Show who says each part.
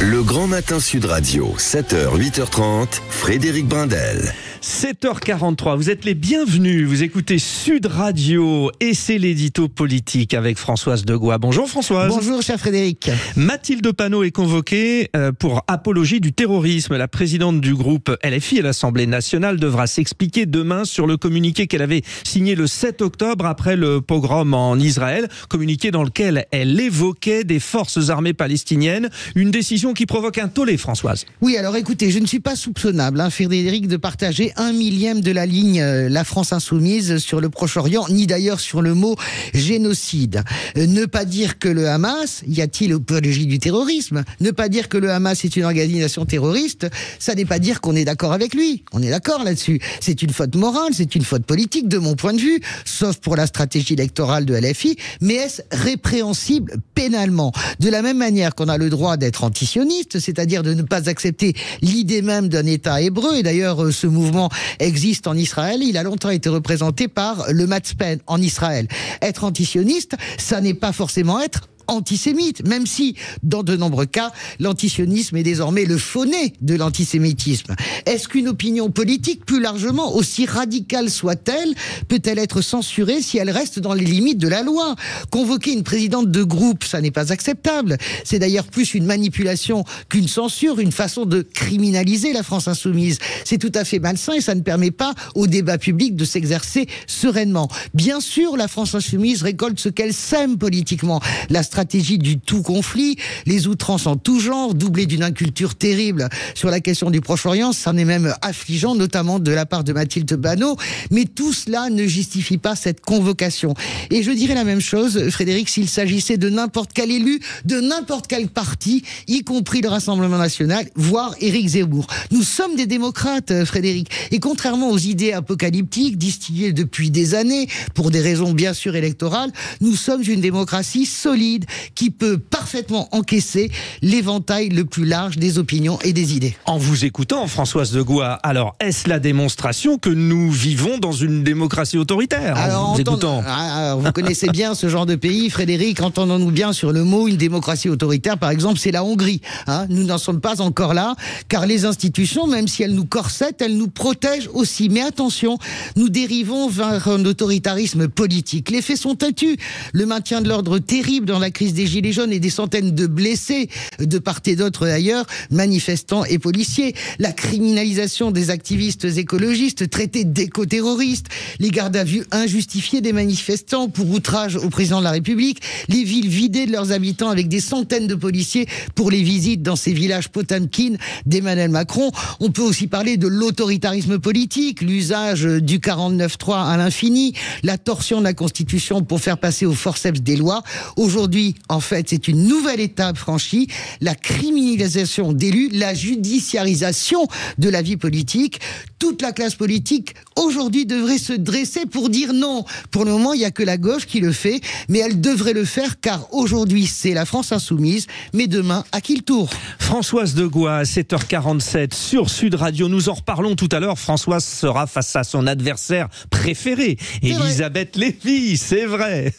Speaker 1: Le Grand Matin Sud Radio, 7h, 8h30, Frédéric Brindel.
Speaker 2: 7h43, vous êtes les bienvenus, vous écoutez Sud Radio et c'est l'édito politique avec Françoise Degois. Bonjour Françoise.
Speaker 3: Bonjour cher Frédéric.
Speaker 2: Mathilde Panot est convoquée pour apologie du terrorisme. La présidente du groupe LFI à l'Assemblée nationale devra s'expliquer demain sur le communiqué qu'elle avait signé le 7 octobre après le pogrom en Israël. Communiqué dans lequel elle évoquait des forces armées palestiniennes. Une décision qui provoque un tollé, Françoise.
Speaker 3: Oui, alors écoutez, je ne suis pas soupçonnable, Frédéric, de partager 1/1000 de la ligne La France Insoumise sur le Proche-Orient, ni d'ailleurs sur le mot génocide. Ne pas dire que le Hamas, y a-t-il apologie du terrorisme? Ne pas dire que le Hamas est une organisation terroriste, ça n'est pas dire qu'on est d'accord avec lui. On est d'accord là-dessus. C'est une faute morale, c'est une faute politique de mon point de vue, sauf pour la stratégie électorale de LFI, mais est-ce répréhensible pénalement? De la même manière qu'on a le droit d'être antisioniste, c'est-à-dire de ne pas accepter l'idée même d'un État hébreu, et d'ailleurs ce mouvement existe en Israël, il a longtemps été représenté par le Matzpen en Israël. Être antisioniste, ça n'est pas forcément être antisémite, même si, dans de nombreux cas, l'antisionisme est désormais le faux-nez de l'antisémitisme. Est-ce qu'une opinion politique, plus largement, aussi radicale soit-elle, peut-elle être censurée si elle reste dans les limites de la loi? Convoquer une présidente de groupe, ça n'est pas acceptable. C'est d'ailleurs plus une manipulation qu'une censure, une façon de criminaliser la France Insoumise. C'est tout à fait malsain et ça ne permet pas au débat public de s'exercer sereinement. Bien sûr, la France Insoumise récolte ce qu'elle sème politiquement. La stratégie du tout conflit, les outrances en tout genre, doublées d'une inculture terrible sur la question du Proche-Orient, ça en est même affligeant, notamment de la part de Mathilde Panot, mais tout cela ne justifie pas cette convocation. Et je dirais la même chose, Frédéric, s'il s'agissait de n'importe quel élu, de n'importe quel parti, y compris le Rassemblement National, voire Éric Zemmour. Nous sommes des démocrates, Frédéric, et contrairement aux idées apocalyptiques distillées depuis des années, pour des raisons bien sûr électorales, nous sommes une démocratie solide, qui peut parfaitement encaisser l'éventail le plus large des opinions et des idées.
Speaker 2: En vous écoutant, Françoise Degois, alors est-ce la démonstration que nous vivons dans une démocratie autoritaire?
Speaker 3: Alors, vous connaissez bien ce genre de pays, Frédéric, entendons-nous bien sur le mot une démocratie autoritaire, par exemple, c'est la Hongrie. Nous n'en sommes pas encore là, car les institutions, même si elles nous corsettent, elles nous protègent aussi. Mais attention, nous dérivons vers un autoritarisme politique. Les faits sont têtus. Le maintien de l'ordre terrible dans la crise des Gilets jaunes et des centaines de blessés de part et d'autre d'ailleurs, manifestants et policiers, la criminalisation des activistes écologistes traités d'éco-terroristes, les gardes à vue injustifiés des manifestants pour outrage au président de la République, les villes vidées de leurs habitants avec des centaines de policiers pour les visites dans ces villages Potemkin d'Emmanuel Macron. On peut aussi parler de l'autoritarisme politique, l'usage du 49.3 à l'infini, la torsion de la Constitution pour faire passer au forceps des lois. Aujourd'hui, en fait, c'est une nouvelle étape franchie, la criminalisation d'élus, la judiciarisation de la vie politique. Toute la classe politique, aujourd'hui, devrait se dresser pour dire non. Pour le moment, il n'y a que la gauche qui le fait, mais elle devrait le faire, car aujourd'hui, c'est la France Insoumise, mais demain, à qui le tour?
Speaker 2: Françoise Degois, à 7h47 sur Sud Radio. Nous en reparlons tout à l'heure. Françoise sera face à son adversaire préféré, Elisabeth Lévy, c'est vrai.